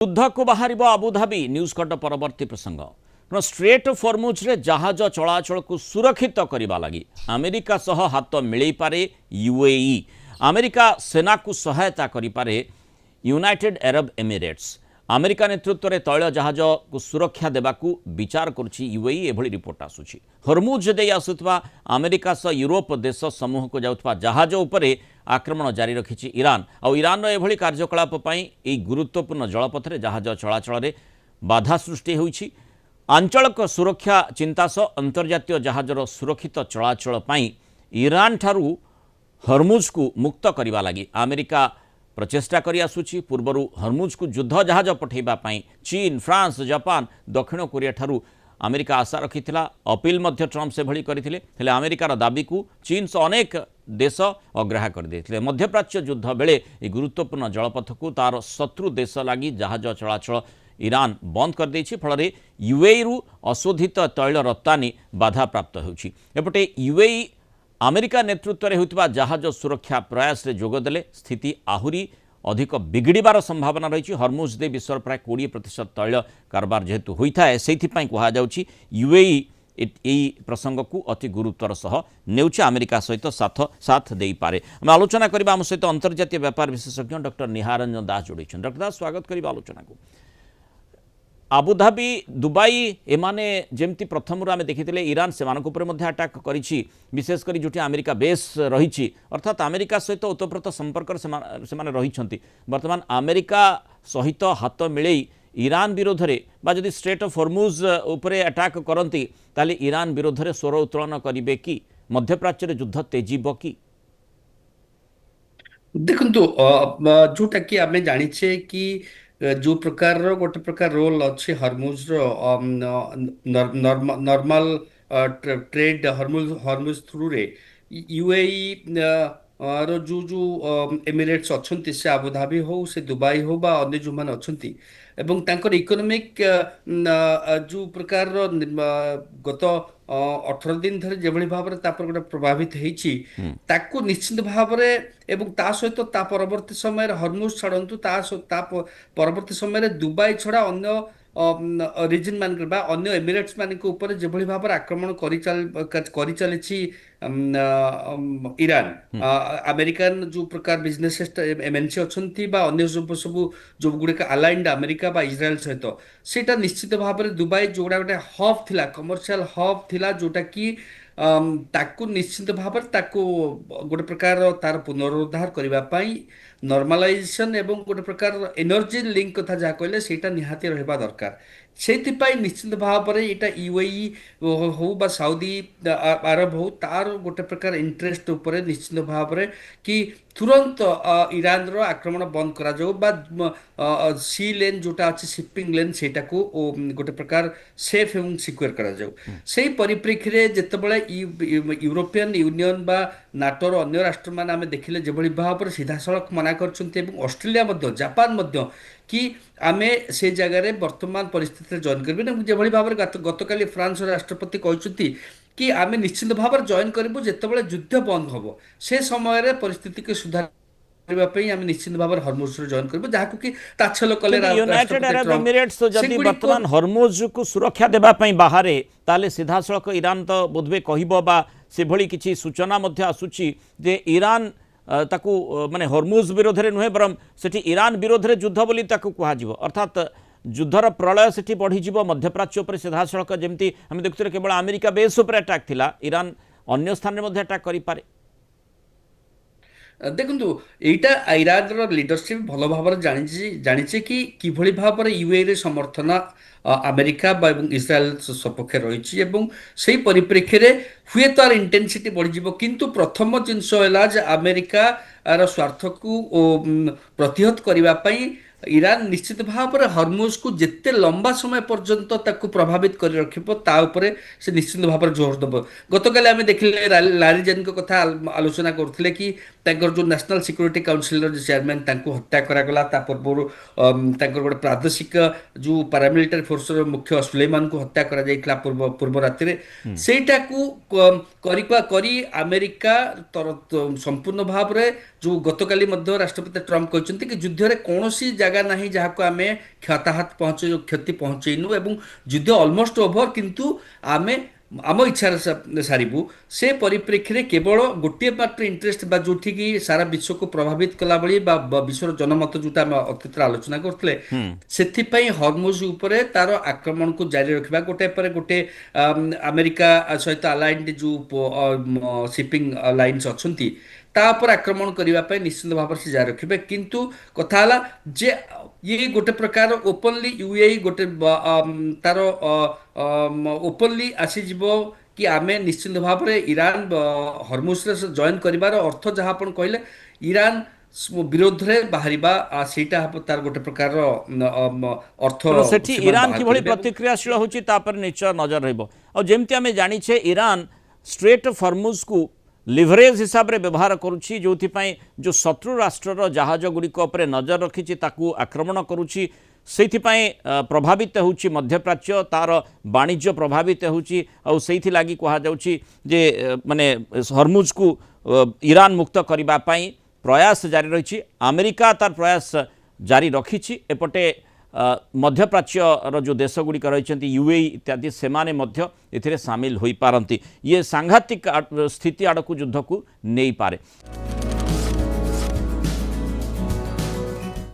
युद्ध को बाहर आबुधाबी न्यूज कट परवर्ती प्रसंग स्ट्रेट फॉर्मुज रे जहाज चलाचल को सुरक्षित करने लगी अमेरिका सह हाथ मिलई पारे यूएई। अमेरिका सेना को सहायता करिपारे यूनाइटेड अरब एमिरेट्स। अमेरिका नेतृत्व में तैल जहाज को सुरक्षा देवाकू विचार करुछि यूएई। एभली रिपोर्ट आसुछि हरमुज दे आसुथबा अमेरिका सह यूरोप देश समूह को जाउथबा जहाज उपरे आक्रमण जारी रखिछि ईरान। आ ईरान एभली कार्यकलाप पई एई गुरुत्वपूर्ण जलपथरे जहाज चलाचल रे बाधा सृष्टि होइछि। आंचलिक सुरक्षा चिंता सह अंतर्जातीय जहाजर सुरक्षित चलाचल पई ईरान ठारू हरमुज को मुक्त करने लगी अमेरिका प्रचेष्टा करि आसुछि। पूर्वरु हरमुज को युद्ध जहाज पठेबा पई चीन, फ्रांस, जापान, दक्षिण कोरिया ठारू अमेरिका आशा रखिथिला। अपील मध्य ट्रम्प से भली करथिले, हेले अमेरिकार दाबी को चीन से अनेक देश अग्राह्य कर देथिले। मध्यप्राच्य युद्ध बेले ए गुरुत्वपूर्ण जलपथ को तार शत्रु देश लगी जहाज चलाचल ईरान बंद कर देछि। फल यूएई रु अशोधित तैल रप्तानी बाधा प्राप्त होछि। एपटे यूएई अमेरिका नेतृत्व में होता जहाज सुरक्षा प्रयास रे जोगदेले स्थिति आहुरी अधिक बिगड़बार संभावना रही। हरमुज दे विश्वर प्राय 20% तैल कारबार जेहेतु होता है से कहुच्छी यूएई यही प्रसंग को अति गुरुत्वर सह नेउछि अमेरिका सहित साथ दे पारे। आम आलोचना करबा आम सहित अंतर्जातीय व्यापार विशेषज्ञ डॉक्टर निहारंजन दास जोड़ी। डॉक्टर दास स्वागत करिबा आलोचना को। आबुधाबी, दुबई एमाने जेमती प्रथम आम देखी ईरान से अटैक करिछि, विशेषकर जो अमेरिका बेस रही अर्थात अमेरिका सहित ओतप्रोत संपर्क से रही। बर्तमान अमेरिका सहित हाथ मिलई ईरान विरोध में बा जदि स्ट्रेट ऑफ हरमुज उपरे अटैक करती ताले ईरान विरोध में स्वर उत्तोलन करिवे कि मध्यप्राच्य युद्ध तेजीब कि? देखंतु जोटा कि आमे जानिछे कि जो प्रकार गोटे प्रकार रोल अच्छे हरमुज नॉर्मल ट्रेड हरमुज हरमुज थ्रू रे यूएई रो जो जो एमिरेट्स अच्छंती से आबुधाबी हो से दुबई हो बा अन्य जो माने अच्छंती एवं तांकर इकोनॉमिक जो प्रकार गत 18 दिन धरे जेभली भाव गोटे प्रभावित होइछि ताकू निश्चित भाव एवं ता सहित ता परवर्ती समय हरमुज छाड़ू ता परवर्ती समय दुबई छड़ा अन्य रिजन मान अन्य एमिरेट्स मान ऊपर जेभली भाव आक्रमण करि चलिछि ईरान अमेरिकन जो प्रकार बिजनेस एमएनसी अच्छी अन्य सब जो गुड़िक अलाइंड अमेरिका बा इज्राएल सहित सेटा निश्चित भाव में दुबई जोड़ा गोटे हब थिला कमर्शियल हब थिला जोटा कि ताकू निश्चित भाव ताकू गोटे प्रकार तार पुनरुद्धार करने नॉर्मलाइजेशन एवं गोटे प्रकार एनर्जी लिंक कथा जहाँ कहले सेटा निहाती रहबा दरकार। से निश्चित भाव में यहाँ यूएई हो बा सऊदी अरब हो तार गोटे प्रकार इंटरेस्ट उपर निश्चित भाव में कि तुरंत ईरान रो आक्रमण बंद करा जाओ बा सी लेन जोटा अच्छे शिपिंग लेन सेटा को गोटे प्रकार सेफ एवं सिक्योर करा जाओ। से परिप्रेक्षी रे जेतेबेले यूरोपियन यूनियन बा नाटोर अन्य राष्ट्र मान आमे देखिले जेभली भाव में सीधा सड़क मना करछन्ते एवं ऑस्ट्रेलिया मध्य जापान मध्य कि आमे से जगह रे वर्तमान परिस्थिति रे जॉइन करबे जेभली भाव में गतकाली फ्रांस राष्ट्रपति कहउछन्ती कि आमे निश्चित भाव में जॉइन करिबु जेतेबेले युद्ध बंद हबो से समय रे परिस्थिति के सुधार निश्चित भाव हरमुज जॉइन कर कि ताछल कले यूनाइटेड अरब एमिरेट्स जदि वर्तमान हरमुज को सुरक्षा देबा पई बाहरे ताले सीधा सड़क ईरान तो बोधवे कहबो बा से भली किछि सूचना मध्य आसुछि जे ईरान ताकू माने हरमुज विरोध रे नुहे बरम सेठी ईरान विरोध रे युद्ध बोली ताकू कहा जिवो अर्थात युद्धर प्रलय सेठी बढ़ी जिवो मध्यप्राच्य उपर सीधा सड़क जेमती हम देखुते केवल अमेरिका बेस उपर अटैक थिला ईरान अन्य स्थान रे मध्य अटैक करि पारे। देखु यहाँ ईरान लीडरशिप भल भाव जानी कि किभली भाव में यूए रे समर्थन अमेरिका इस्राएल सपक्ष रही से परिप्रेक्षी में हुए तार इंटेंसिटी बढ़ी किंतु प्रथम जिनस है अमेरिका स्वार्थ को प्रतिहत करने ईरान निश्चित भाव में हरमुज को जिते लंबा समय पर्यंत ताकू प्रभावित कर रखिबो ता उपरे से निश्चित भाव में जोर दब। गतकाली आमे देखिले लारिजन को कथा आलोचना करथिले कि तांकर जो नेशनल सिक्योरिटी काउंसिल जो चेयरमैन तांको हत्या करागला ता पूर्व तांकर गोटे प्रादेशिक जो पैरामिलिटारी फोर्स मुख्य सुलेमान को हत्या करा जायतला पूर्व राति रे सेटा को करी अमेरिका संपूर्ण भाव में जो गतकाली राष्ट्रपति ट्रम्प कहते कि युद्ध में कौन ଜାଗା ନାହିଁ ଯାହାକୁ ଆମେ କ୍ଷତି ପହଞ୍ଚେଇନୁ ଏବଂ ଯୁଦ୍ଧ ଅଲମୋଷ୍ଟ ଓଭର, କିନ୍ତୁ ଆମେ ଆମ ଇଚ୍ଛାରେ ସାରିବୁ। ସେ ପରିପ୍ରେକ୍ଷୀରେ କେବଳ ଗୋଟିଏ ମାତ୍ର ଇଣ୍ଟରେଷ୍ଟ ବା ଯୋଉଠିକି ସାରା ବିଶ୍ୱକୁ ପ୍ରଭାବିତ କଲା ଭଳି ବା ବିଶ୍ୱର ଜନମତ ଯୋଉଟା ଆମେ ଅତୀତରେ ଆଲୋଚନା କରୁଥିଲେ, ସେଥିପାଇଁ ହରମୁଜ ଉପରେ ତାର ଆକ୍ରମଣକୁ ଜାରି ରଖିବା, ଗୋଟେ ପରେ ଗୋଟେ ଆମେରିକା ସହିତ ଆଲାଇନ୍ଡ ଯୋଉ ସିପିଂ ଲାଇନ୍ସ ଅଛନ୍ତି ତା ଉପରେ ଆକ୍ରମଣ କରିବା ପାଇଁ ନିଶ୍ଚିତ ଭାବରେ ସେ ଜାରି ରଖିବେ। କିନ୍ତୁ କଥା ହେଲା ଯେ ଇଏ ଗୋଟେ ପ୍ରକାର ଓପନଲି ୟୁଏଇ ଗୋଟେ ତାର ଓପନଲି ଆସିଯିବ କି ଆମେ ନିଶ୍ଚିତ ଭାବରେ ଇରାନ ହରମୁଜରେ ଜଏନ୍ କରିବାର ଅର୍ଥ ଯାହା ଆପଣ କହିଲେ ଇରାନ ବିରୋଧରେ ବାହାରିବା, ସେଇଟା ତାର ଗୋଟେ ପ୍ରକାର ଅର୍ଥ ତେଣୁ ସେଠି ସେମାନେ ଇରାନ ବାହାର କିଭଳି କରିବେ। ଏବଂ ପ୍ରତିକ୍ରିୟାଶୀଳ ହେଉଛି ତାପରେ ନିଶ୍ଚୟ ନଜର ରହିବ। ଆଉ ଯେମିତି ଆମେ ଜାଣିଛେ ଇରାନ ଷ୍ଟ୍ରେଟ୍ ଅଫ୍ ହରମୁଜକୁ লিভরেজ হিসাবে ব্যবহার করুছি, যেপাই যে শত্রু রাষ্ট্রর জাহাজ গুড়িক উপরে নজর রখিছি তাকে আক্রমণ করুছি, সেইপাই প্রভাবিত হচ্ছে মধ্যপ্রাচ্য, তার বাণিজ্য প্রভাবিত হচ্ছে। সেইলাগি কুহযাচ্ছে যে মানে হরমুজকু ইরান মুক্ত করা প্রয়াস জারি রয়েছে। আমেরিকা তার প্রয়াস জারি রখিছি। এপটে मध्यप्राच्यर जो देशगुड़िक रही यूएई इत्यादि से सामिल हो पारती। ये सांघातिक स्थिति आड़ को युद्ध को नहीं पारे।